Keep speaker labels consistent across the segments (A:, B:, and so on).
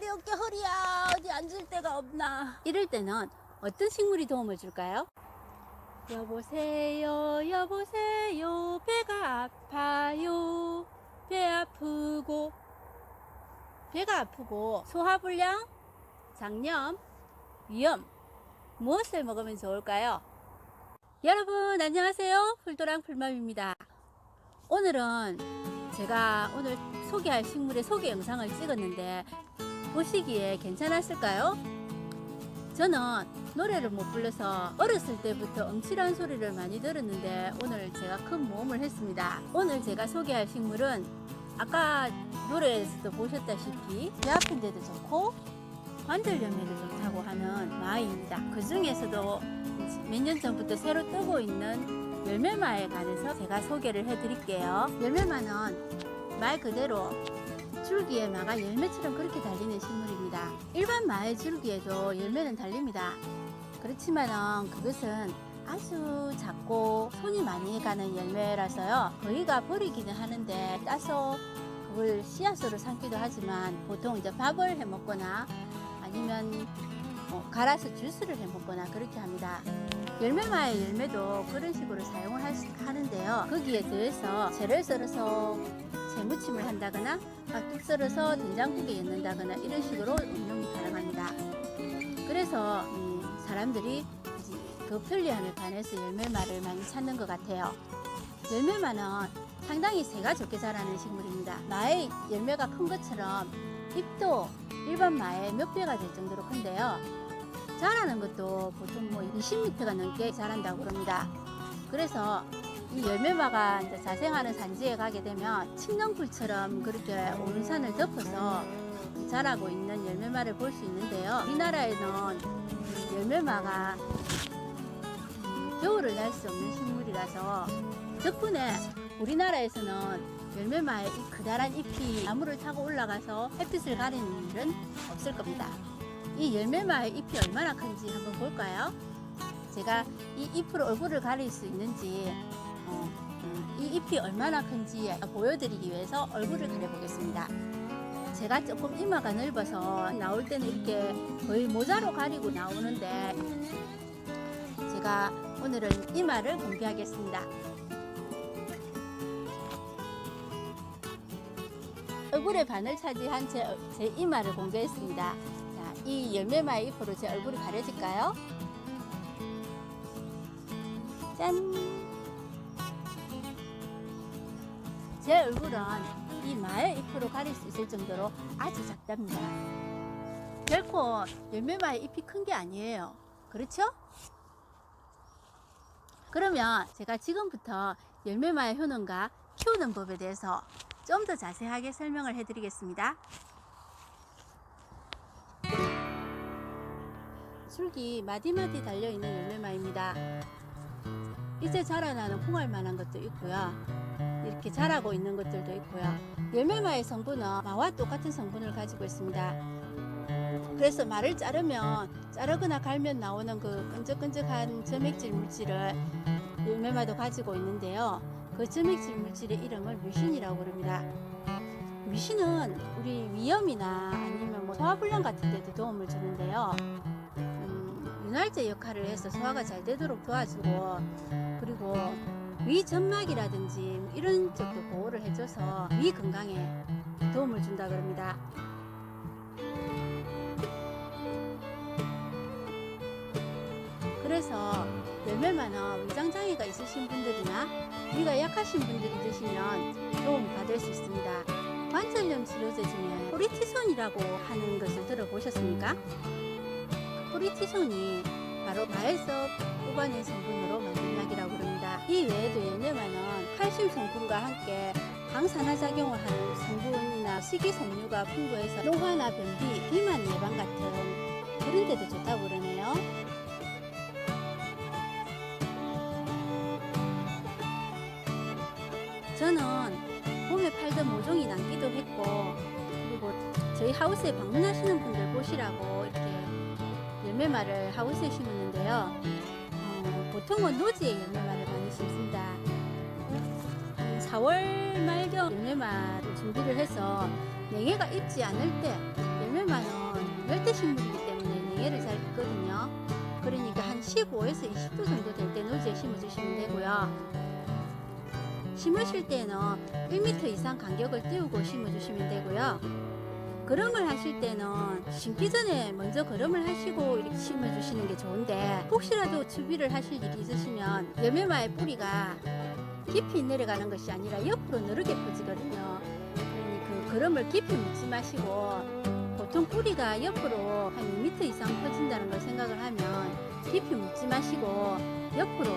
A: 어깨 허리야. 어디 앉을 데가 없나. 이럴 때는 어떤 식물이 도움을 줄까요? 여보세요, 여보세요, 배가 아파요. 배가 아프고 소화불량, 장염, 위염, 무엇을 먹으면 좋을까요? 여러분 안녕하세요. 풀도랑 풀맘입니다. 오늘은 제가 오늘 소개할 식물의 소개 영상을 찍었는데 보시기에 괜찮았을까요? 저는 노래를 못 불러서 어렸을 때부터 엉칠한 소리를 많이 들었는데 오늘 제가 큰 모험을 했습니다. 오늘 제가 소개할 식물은 아까 노래에서도 보셨다시피 배 아픈 데도 좋고 관절염에도 좋다고 하는 마이입니다. 그 중에서도 몇 년 전부터 새로 뜨고 있는 열매마에 관해서 제가 소개를 해드릴게요. 열매마는 말 그대로 줄기에 마가 열매처럼 그렇게 달리는 식물입니다. 일반 마의 줄기에도 열매는 달립니다. 그렇지만은 그것은 아주 작고 손이 많이 가는 열매라서요. 거의가 버리기는 하는데 따서 그걸 씨앗으로 삼기도 하지만 보통 이제 밥을 해 먹거나 아니면 갈아서 주스를 해 먹거나 그렇게 합니다. 열매마의 열매도 그런 식으로 사용을 하는데요. 거기에 더해서 채를 썰어서 채무침을 한다거나 뚝 썰어서 된장국에 넣는다거나 이런 식으로 응용이 가능합니다. 그래서 사람들이 그 편리함에 반해서 열매마를 많이 찾는 것 같아요. 열매마는 상당히 새가 좋게 자라는 식물입니다. 마의 열매가 큰 것처럼 잎도 일반 마의 몇 배가 될 정도로 큰데요. 자라는 것도 보통 20m가 넘게 자란다고 그럽니다. 그래서 이 열매마가 이제 자생하는 산지에 가게 되면 침낭불처럼 그렇게 온 산을 덮어서 자라고 있는 열매마를 볼 수 있는데요. 우리나라에는 열매마가 겨울을 날 수 없는 식물이라서 덕분에 우리나라에서는 열매마의 이 커다란 잎이 나무를 타고 올라가서 햇빛을 가리는 일은 없을 겁니다. 이 열매마의 잎이 얼마나 큰지 한번 볼까요? 제가 이 잎으로 얼굴을 가릴 수 있는지 이 잎이 얼마나 큰지 보여드리기 위해서 얼굴을 가려보겠습니다. 제가 조금 이마가 넓어서 나올 때는 이렇게 거의 모자로 가리고 나오는데 제가 오늘은 이마를 공개하겠습니다. 얼굴의 반을 차지한 제 이마를 공개했습니다. 자, 이 열매마의 잎으로 제 얼굴이 가려질까요? 짠! 제 얼굴은 이 마의 잎으로 가릴 수 있을 정도로 아주 작답니다. 결코 열매마의 잎이 큰 게 아니에요. 그렇죠? 그러면 제가 지금부터 열매마의 효능과 키우는 법에 대해서 좀 더 자세하게 설명을 해드리겠습니다. 줄기 마디마디 달려있는 열매마입니다. 이제 자라나는 콩알 만한 것도 있고요. 이렇게 자라고 있는 것들도 있고요. 열매마의 성분은 마와 똑같은 성분을 가지고 있습니다. 그래서 마를 자르거나 갈면 나오는 그 끈적끈적한 점액질 물질을 열매마도 가지고 있는데요. 그 점액질 물질의 이름을 뮤신이라고 부릅니다. 뮤신은 우리 위염이나 아니면 소화불량 같은 데도 도움을 주는데요. 윤활제 역할을 해서 소화가 잘 되도록 도와주고 그리고 위 점막이라든지 이런 쪽도 보호를 해줘서 위 건강에 도움을 준다 그럽니다. 그래서 열매마는 위장장애가 있으신 분들이나 위가 약하신 분들이 드시면 도움을 받을 수 있습니다. 관절염 치료제 중에 포리티손이라고 하는 것을 들어보셨습니까? 포리티손이 바로 마에서 뽑아낸 성분으로 만든 약이라고 합니다. 이 외에도 열매마는 칼슘 성분과 함께 항산화작용을 하는 성분이나 식이섬유가 풍부해서 노화나 변비, 비만 예방 같은 그런 데도 좋다고 그러네요. 저는 봄에 팔던 모종이 남기도 했고 그리고 저희 하우스에 방문하시는 분들 보시라고 이렇게 열매마를 하우스에 심었는데요. 보통은 노지에 열매마를 많이 심습니다. 4월 말경 열매마를 준비를 해서 냉해가 입지 않을 때 열매마는 열대식물이기 때문에 냉해를 잘 입거든요. 그러니까 한 15에서 20도 정도 될 때 노지에 심어주시면 되고요. 심으실 때는 1m 이상 간격을 띄우고 심어주시면 되고요. 거름을 하실 때는 심기 전에 먼저 거름을 하시고 이렇게 심어주시는 게 좋은데, 혹시라도 추비를 하실 일이 있으시면 열매마의 뿌리가 깊이 내려가는 것이 아니라 옆으로 누르게 퍼지거든요. 그러니 그 거름을 깊이 묻지 마시고, 보통 뿌리가 옆으로 한 2m 이상 퍼진다는 걸 생각을 하면 깊이 묻지 마시고 옆으로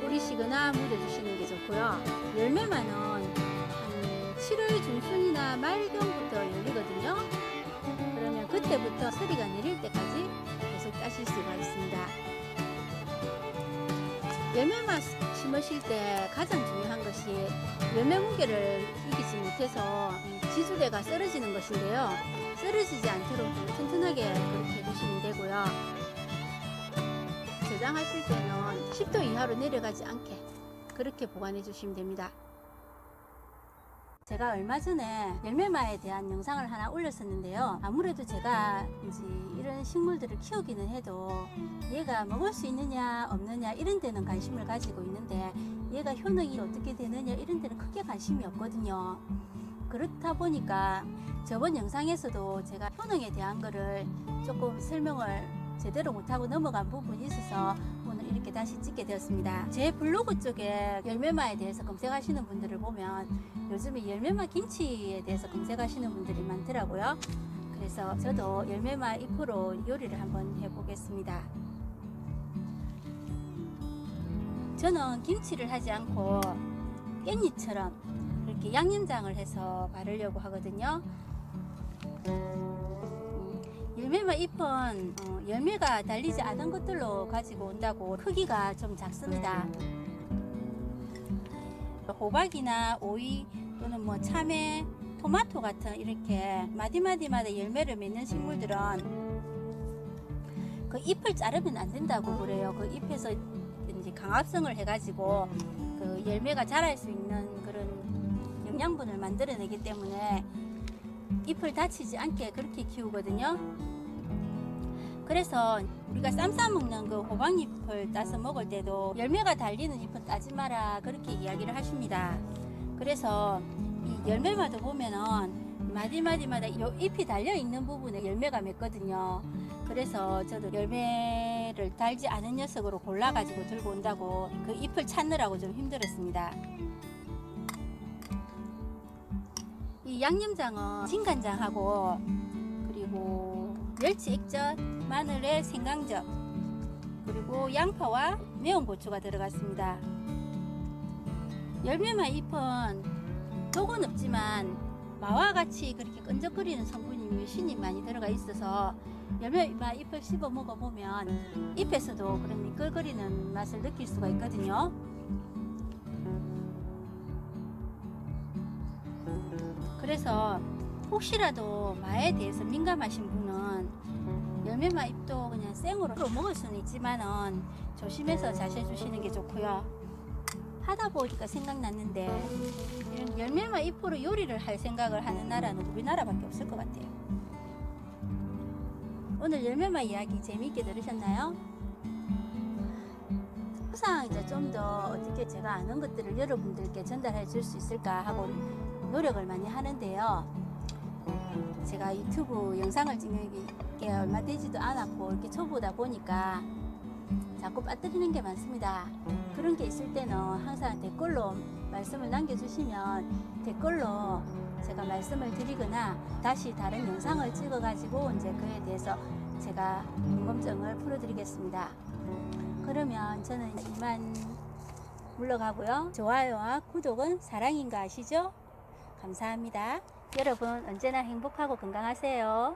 A: 뿌리시거나 묻어주시는 게 좋고요. 열매마는 한 7월 중순이나 말경부터 열리거든요. 그러면 그때부터 서리가 내릴 때까지 계속 따실 수가 있습니다. 열매마 심으실 때 가장 중요한 것이 열매 무게를 이기지 못해서 지주대가 쓰러지는 것인데요. 쓰러지지 않도록 튼튼하게 그렇게 해주시면 되고요. 저장하실 때는 10도 이하로 내려가지 않게 그렇게 보관해 주시면 됩니다. 제가 얼마 전에 열매마에 대한 영상을 하나 올렸었는데요. 아무래도 제가 이제 이런 식물들을 키우기는 해도 얘가 먹을 수 있느냐 없느냐 이런 데는 관심을 가지고 있는데, 얘가 효능이 어떻게 되느냐 이런 데는 크게 관심이 없거든요. 그렇다 보니까 저번 영상에서도 제가 효능에 대한 거를 조금 설명을 제대로 못하고 넘어간 부분이 있어서 오늘 이렇게 다시 찍게 되었습니다. 제 블로그 쪽에 열매마에 대해서 검색하시는 분들을 보면 요즘에 열매마 김치에 대해서 검색하시는 분들이 많더라고요. 그래서 저도 열매마 잎으로 요리를 한번 해보겠습니다. 저는 김치를 하지 않고 깻잎처럼 이렇게 양념장을 해서 바르려고 하거든요. 열매마 잎은 열매가 달리지 않은 것들로 가지고 온다고 크기가 좀 작습니다. 호박이나 오이 또는 뭐 참외, 토마토 같은 이렇게 마디마디마다 열매를 맺는 식물들은 그 잎을 자르면 안 된다고 그래요. 그 잎에서 이제 강압성을 해가지고 그 열매가 자랄 수 있는 그런 영양분을 만들어내기 때문에 잎을 다치지 않게 그렇게 키우거든요. 그래서 우리가 쌈 싸 먹는 그 호박잎을 따서 먹을 때도 열매가 달리는 잎은 따지 마라 그렇게 이야기를 하십니다. 그래서 이 열매마도 보면은 마디마디마다 요 잎이 달려 있는 부분에 열매가 맺거든요. 그래서 저도 열매를 달지 않은 녀석으로 골라 가지고 들고 온다고 그 잎을 찾느라고 좀 힘들었습니다. 이 양념장은 진간장하고 그리고 멸치 액젓, 마늘에 생강젓, 그리고 양파와 매운 고추가 들어갔습니다. 열매마 잎은 독은 없지만 마와 같이 그렇게 끈적거리는 성분이 뮤신이 많이 들어가 있어서 열매마 잎을 씹어 먹어보면 잎에서도 그런 미끌거리는 맛을 느낄 수가 있거든요. 그래서 혹시라도 마에 대해서 민감하신 분은 열매마 잎도 그냥 생으로 먹을 수는 있지만은 조심해서 자셔 주시는 게 좋고요. 하다 보니까 생각났는데 이런 열매마 잎으로 요리를 할 생각을 하는 나라는 우리나라밖에 없을 것 같아요. 오늘 열매마 이야기 재미있게 들으셨나요? 항상 이제 좀 더 어떻게 제가 아는 것들을 여러분들께 전달해 줄 수 있을까 하고 노력을 많이 하는데요. 제가 유튜브 영상을 찍는 게 얼마 되지도 않았고 이렇게 초보다 보니까 자꾸 빠뜨리는 게 많습니다. 그런 게 있을 때는 항상 댓글로 말씀을 남겨주시면 댓글로 제가 말씀을 드리거나 다시 다른 영상을 찍어 가지고 이제 그에 대해서 제가 궁금증을 풀어드리겠습니다. 그러면 저는 이만 물러가고요. 좋아요와 구독은 사랑인 거 아시죠? 감사합니다. 여러분 언제나 행복하고 건강하세요.